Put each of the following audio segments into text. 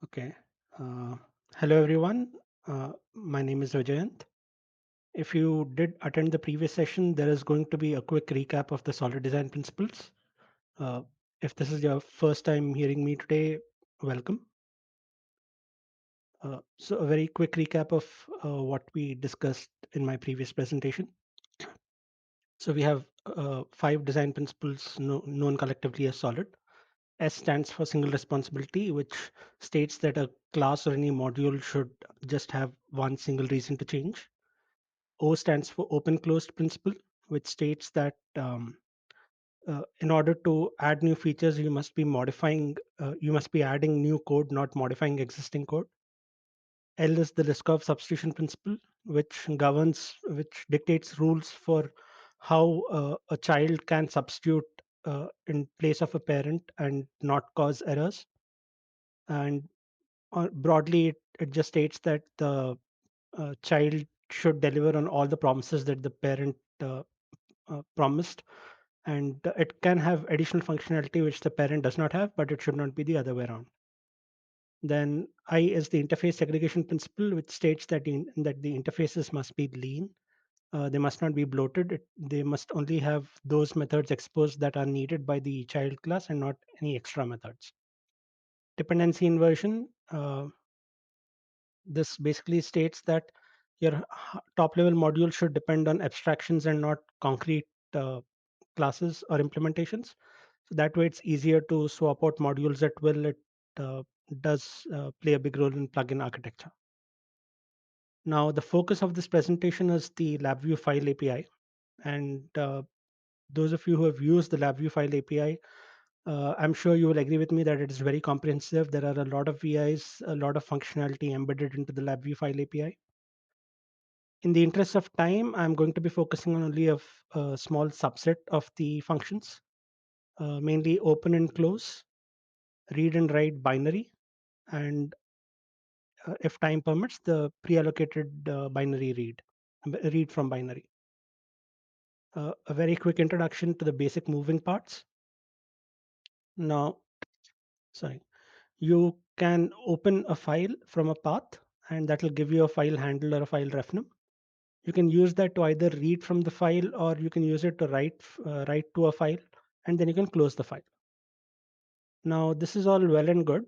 Okay. Hello, everyone. My name is Vijayanth. If you did attend the previous session, there is going to be a quick recap of the solid design principles. Uh, if this is your first time hearing me today, welcome. So, a very quick recap of what we discussed in my previous presentation. So, we have 5 design principles known collectively as solid. S stands for single responsibility, which states that a class or any module should just have one single reason to change. O stands for open closed principle, which states that in order to add new features, you must be adding new code, not modifying existing code. L is the Liskov substitution principle, which dictates rules for how a child can substitute in place of a parent and not cause errors. And broadly, it just states that the child should deliver on all the promises that the parent promised, and it can have additional functionality which the parent does not have, but it should not be the other way around. Then I is the interface segregation principle, which states that the interfaces must be lean. They must not be bloated. They must only have those methods exposed that are needed by the child class and not any extra methods. Dependency inversion. This basically states that your top level module should depend on abstractions and not concrete uh, classes or implementations. So that way it's easier to swap out modules at will. It does play a big role in plugin architecture. Now, the focus of this presentation is the LabVIEW File API. And those of you who have used the LabVIEW File API, I'm sure you will agree with me that it is very comprehensive. There are a lot of VIs, a lot of functionality embedded into the LabVIEW File API. In the interest of time, I'm going to be focusing on only a small subset of the functions, mainly open and close, read and write binary, and if time permits, the pre-allocated binary read from binary. A very quick introduction to the basic moving parts. Now, sorry, you can open a file from a path, and that will give you a file handle or a file ref num. You can use that to either read from the file, or you can use it to write to a file, and then you can close the file. Now, this is all well and good,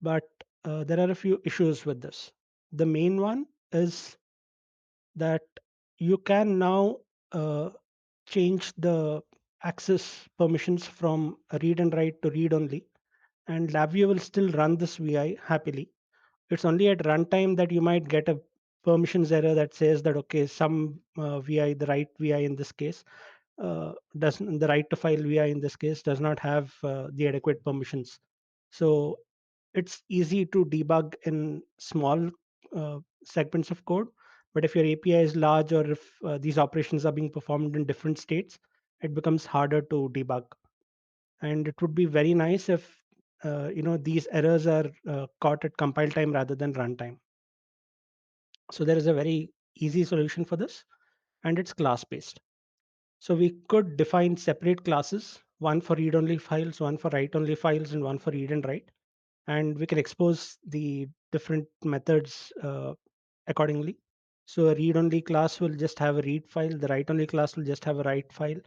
but there are a few issues with this. The main one is that you can now uh, change the access permissions from read and write to read only, and LabVIEW will still run this VI happily. It's only at runtime that you might get a permissions error that says that okay, some VI, the right VI in this case, doesn't the right to file VI in this case does not have the adequate permissions. So it's easy to debug in small segments of code, but if your API is large, or if these operations are being performed in different states, it becomes harder to debug. And it would be very nice if these errors are caught at compile time rather than runtime. So there is a very easy solution for this, and it's class based. So we could define separate classes, one for read only files, one for write only files, and one for read and write. And we can expose the different methods accordingly. So a read only class will just have a read file, the write only class will just have a write file,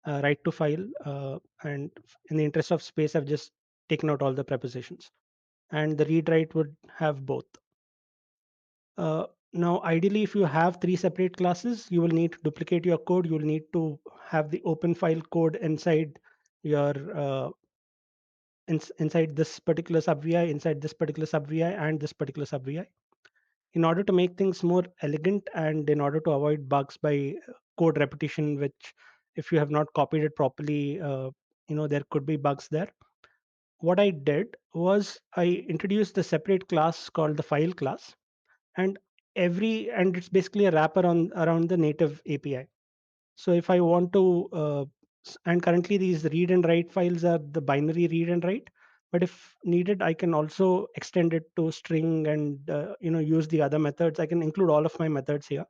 write to file. And in the interest of space, I've just taken out all the prepositions. And the read write would have both. Now, ideally, if you have 3 separate classes, you will need to duplicate your code. You will need to have the open file code inside your inside this particular sub VI, inside this particular sub VI, and this particular sub VI. In order to make things more elegant and in order to avoid bugs by code repetition, which if you have not copied it properly, there could be bugs there. What I did was I introduced a separate class called the file class, and it's basically a wrapper on around the native API. So if I want to, and currently these read and write files are the binary read and write, but if needed, I can also extend it to string and use the other methods. I can include all of my methods here.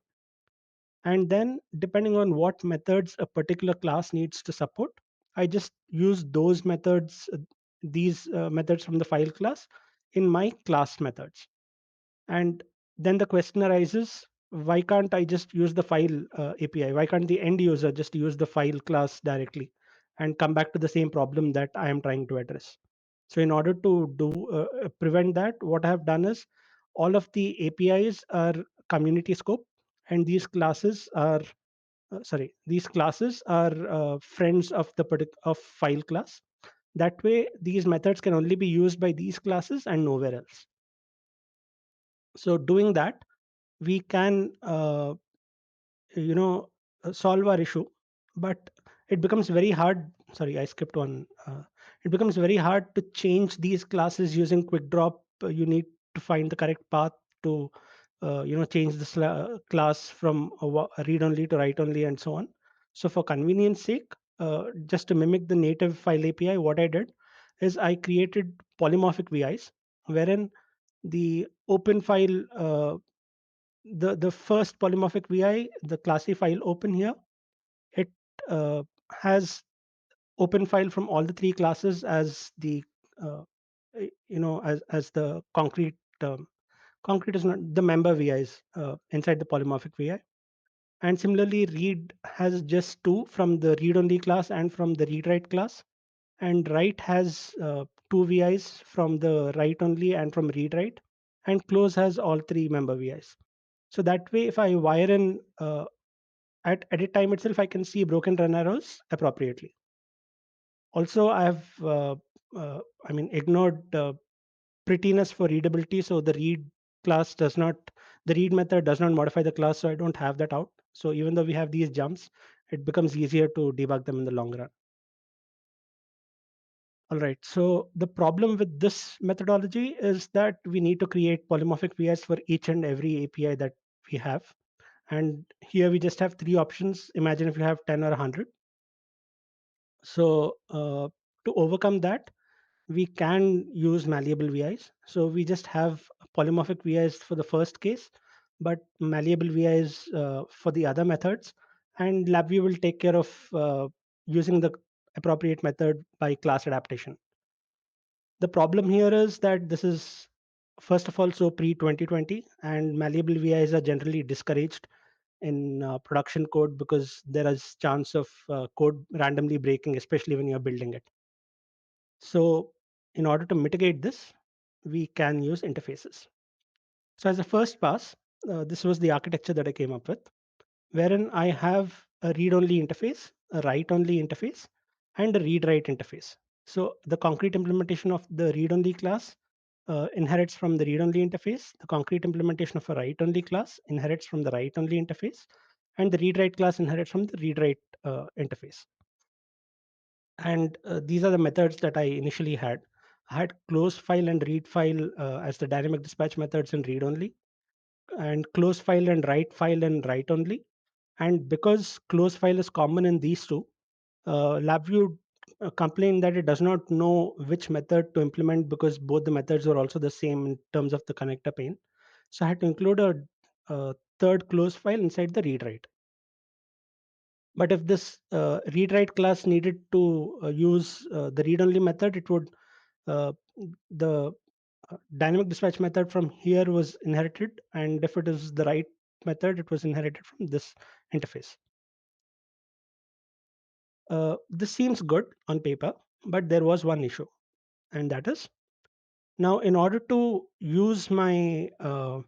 And then depending on what methods a particular class needs to support, I just use those methods, these methods from the file class in my class methods. And then the question arises, why can't I just use the file API? Why can't the end user just use the file class directly and come back to the same problem that I am trying to address? So in order to do prevent that, what I have done is all of the APIs are community scope, and these classes are friends of the of file class. That way, these methods can only be used by these classes and nowhere else. So doing that, we can you know solve our issue, but it becomes very hard. Sorry, I skipped one. It becomes very hard to change these classes using quick drop. You need to find the correct path to change the class from a read only to write only and so on. So for convenience sake, just to mimic the native file API, what I did is I created polymorphic VIs, wherein the open file the first polymorphic VI, the classy file open here, it uh, has open file from all the three classes as the uh, as the concrete concrete is not the member VIs inside the polymorphic VI. And similarly, read has just two from the read only class and from the read write class. And write has two VIs from the write only and from read write. And close has all three member VIs. So that way, if I wire in at edit time itself, I can see broken run arrows appropriately. Also, I have ignored prettiness for readability. So the read method does not modify the class, so I don't have that out. So even though we have these jumps, it becomes easier to debug them in the long run. All right. So the problem with this methodology is that we need to create polymorphic VIs for each and every API that we have. And here we just have three options. Imagine if you have 10 or 100. So to overcome that, we can use malleable VIs. So we just have polymorphic VIs for the first case, but malleable VIs for the other methods. And LabVIEW will take care of using the appropriate method by class adaptation. The problem here is that this is, first of all, so pre 2020, and malleable VIs are generally discouraged in production code because there is chance of code randomly breaking, especially when you're building it. So in order to mitigate this, we can use interfaces. So as a first pass, this was the architecture that I came up with, wherein I have a read-only interface, a write-only interface, and a read-write interface. So the concrete implementation of the read-only class inherits from the read-only interface. The concrete implementation of a write-only class inherits from the write-only interface, and the read-write class inherits from the read-write interface. And these are the methods that I initially had. I had close file and read file as the dynamic dispatch methods in read only, and close file and write only. And because close file is common in these two, LabVIEW complained that it does not know which method to implement because both the methods were also the same in terms of the connector pane. So I had to include a third close file inside the read write. But if this read write class needed to use the read only method, it would uh, the dynamic dispatch method from here was inherited, and if it is the write method, it was inherited from this interface. This seems good on paper, but there was one issue, and that is, now in order to use my uh,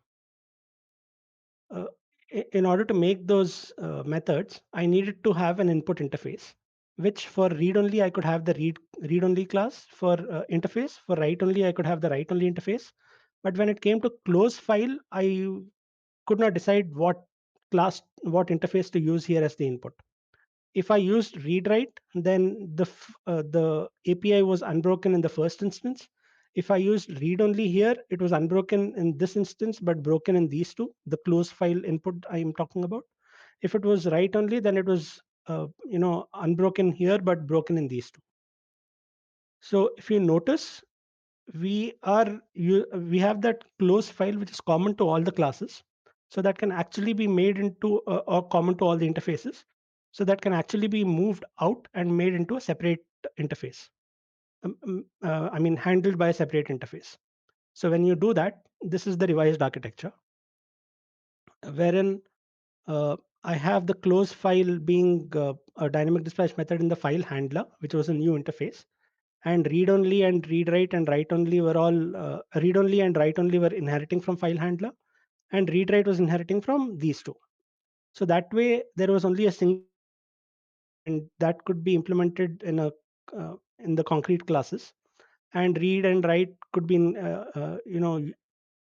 in order to make those methods, I needed to have an input interface, which for read only I could have the read only class, for interface for write only I could have the write only interface. But when it came to close file, I could not decide what interface to use here as the input. If I used read write, then the API was unbroken in the first instance. If I used read only here, it was unbroken in this instance, but broken in these two, the close file input I am talking about. If it was write only, then it was unbroken here, but broken in these two. So if you notice, we have that close file which is common to all the classes, So that can actually be made into or common to all the interfaces. So that can actually be moved out and made into a separate interface. I mean, handled by a separate interface. So when you do that, this is the revised architecture, wherein I have the close file being a dynamic dispatch method in the file handler, which was a new interface, and read only and read write and write only were all read only and write only were inheriting from file handler, and read write was inheriting from these two. So that way, there was only a single and that could be implemented in the concrete classes, and read and write could be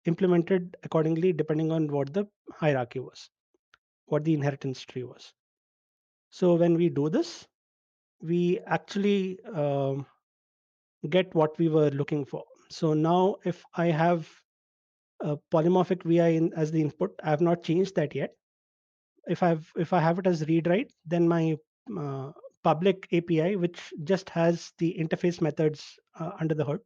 implemented accordingly depending on what the hierarchy was, what the inheritance tree was. So when we do this, we actually get what we were looking for. So now if I have a polymorphic vi as the input, I have not changed that yet. If I have it as read write, then my uh, public API, which just has the interface methods under the hood,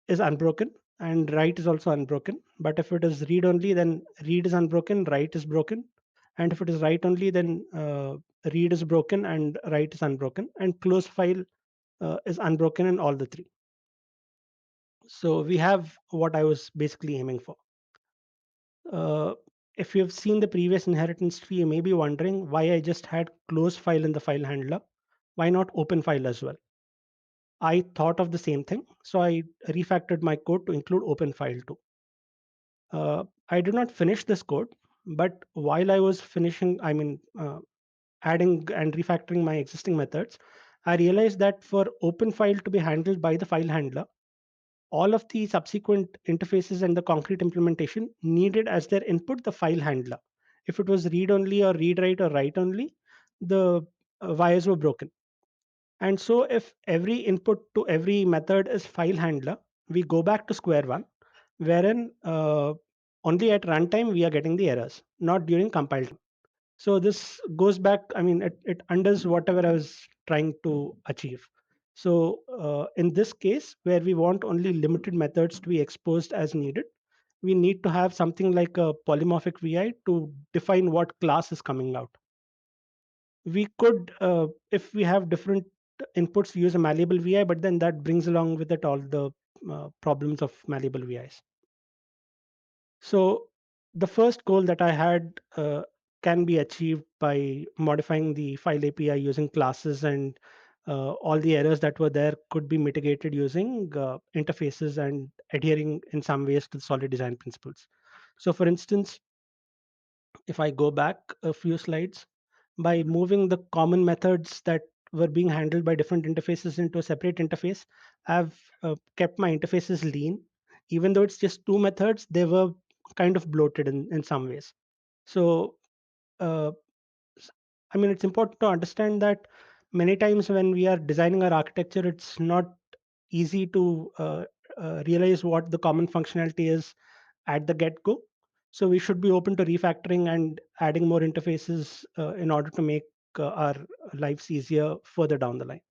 is unbroken, and write is also unbroken. But if it is read only, then read is unbroken, write is broken. And if it is write only, then read is broken and write is unbroken, and close file is unbroken in all the three. So we have what I was basically aiming for. Uh, if you've seen the previous inheritance tree, you may be wondering why I just had close file in the file handler. Why not open file as well? I thought of the same thing, so I refactored my code to include open file too. I did not finish this code, but while I was finishing, adding and refactoring my existing methods, I realized that for open file to be handled by the file handler, all of the subsequent interfaces and the concrete implementation needed as their input the file handler. If it was read only or read write or write only, the wires were broken. And so if every input to every method is file handler, we go back to square one, wherein only at runtime we are getting the errors, not during compile time. So this goes back, it undoes whatever I was trying to achieve. So in this case, where we want only limited methods to be exposed as needed, we need to have something like a polymorphic VI to define what class is coming out. We could, if we have different inputs, use a malleable VI, but then that brings along with it all the problems of malleable VIs. So the first goal that I had can be achieved by modifying the file API using classes, and all the errors that were there could be mitigated using interfaces and adhering in some ways to the solid design principles. So for instance, if I go back a few slides, by moving the common methods that were being handled by different interfaces into a separate interface, I've kept my interfaces lean. Even though it's just two methods, they were kind of bloated in some ways. So, uh, s- it's important to understand that many times when we are designing our architecture, it's not easy to realize what the common functionality is at the get go. So we should be open to refactoring and adding more interfaces in order to make our lives easier further down the line.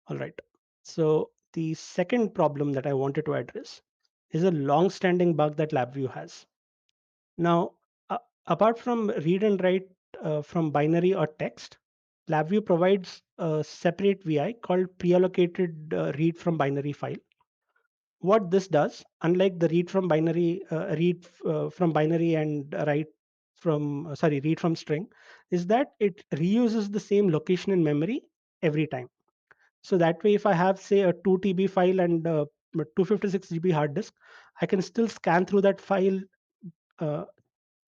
All right. So the second problem that I wanted to address is a long-standing bug that LabVIEW has. Now, apart from read and write from binary or text, LabVIEW provides a separate VI called preallocated read from binary file. What this does, unlike the read from binary and write from read from string, is that it reuses the same location in memory every time. So that way, if I have say a 2 TB file and 256 GB hard disk, I can still scan through that file uh,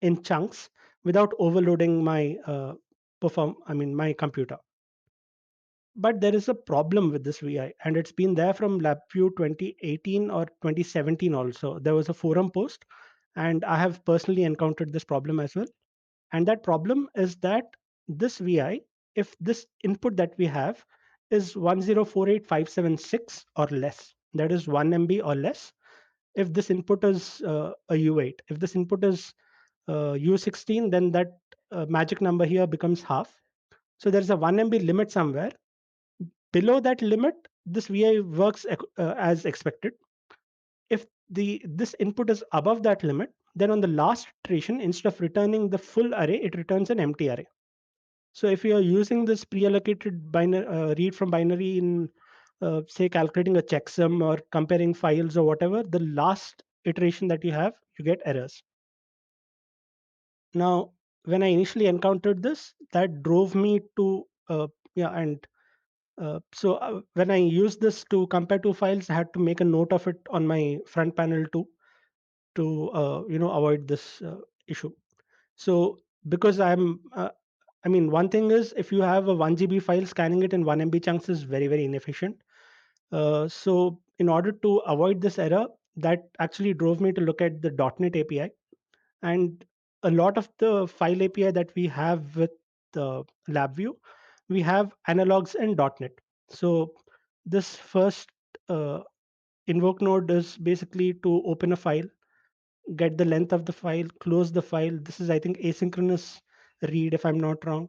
in chunks without overloading my my computer. But there is a problem with this VI, and it's been there from LabVIEW 2018 or 2017 also. There was a forum post, and I have personally encountered this problem as well. And that problem is that this VI, if this input that we have is 1048576 or less, that is 1 MB or less, if this input is a U8, if this input is U16, then that magic number here becomes half. So there's a 1 MB limit somewhere. Below that limit, this VI works as expected. If this input is above that limit, then on the last iteration, instead of returning the full array, it returns an empty array. So if you are using this pre-allocated binary read from binary in say calculating a checksum or comparing files or whatever, the last iteration that you have, you get errors. Now, when I initially encountered this, that drove me to yeah, and so when I used this to compare two files, I had to make a note of it on my front panel too to avoid this issue. So because I mean, one thing is if you have a 1 GB file, scanning it in 1 MB chunks is very, very inefficient. So in order to avoid this error, that actually drove me to look at the .NET API. And a lot of the file API that we have with the LabVIEW, we have analogs in .NET. So this first uh, invoke node is basically to open a file, get the length of the file, close the file. This is, I think, asynchronous read, if I'm not wrong.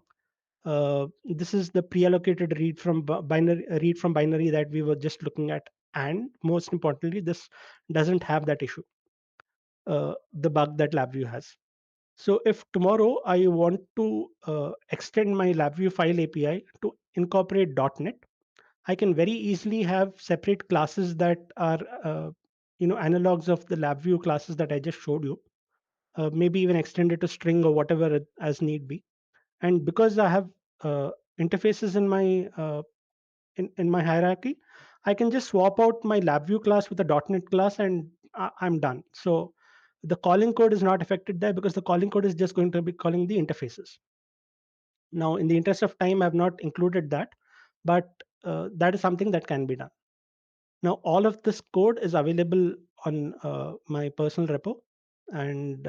This is the pre-allocated read from binary that we were just looking at, and most importantly, this doesn't have that issue, the bug that LabVIEW has. So if tomorrow I want to extend my LabVIEW file API to incorporate .NET, I can very easily have separate classes that are analogs of the LabVIEW classes that I just showed you. Maybe even extend it to string or whatever as need be. And because I have uh, interfaces in my in my hierarchy, I can just swap out my LabVIEW class with a .NET class, and I'm done. So the calling code is not affected there because the calling code is just going to be calling the interfaces. Now, in the interest of time, I've not included that, but that is something that can be done. Now, all of this code is available on my personal repo, and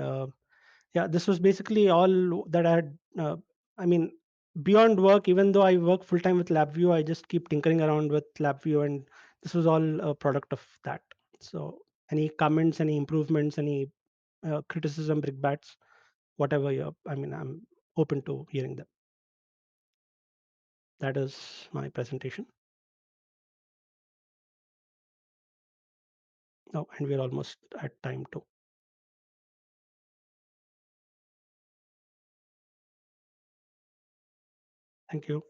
yeah, this was basically all that I had. I mean, beyond work, even though I work full time with LabVIEW, I just keep tinkering around with LabVIEW, and this was all a product of that. So, any comments, any improvements, any criticism, brickbats, whatever I mean, I'm open to hearing them. That is my presentation. Oh, and we're almost at time too. Thank you.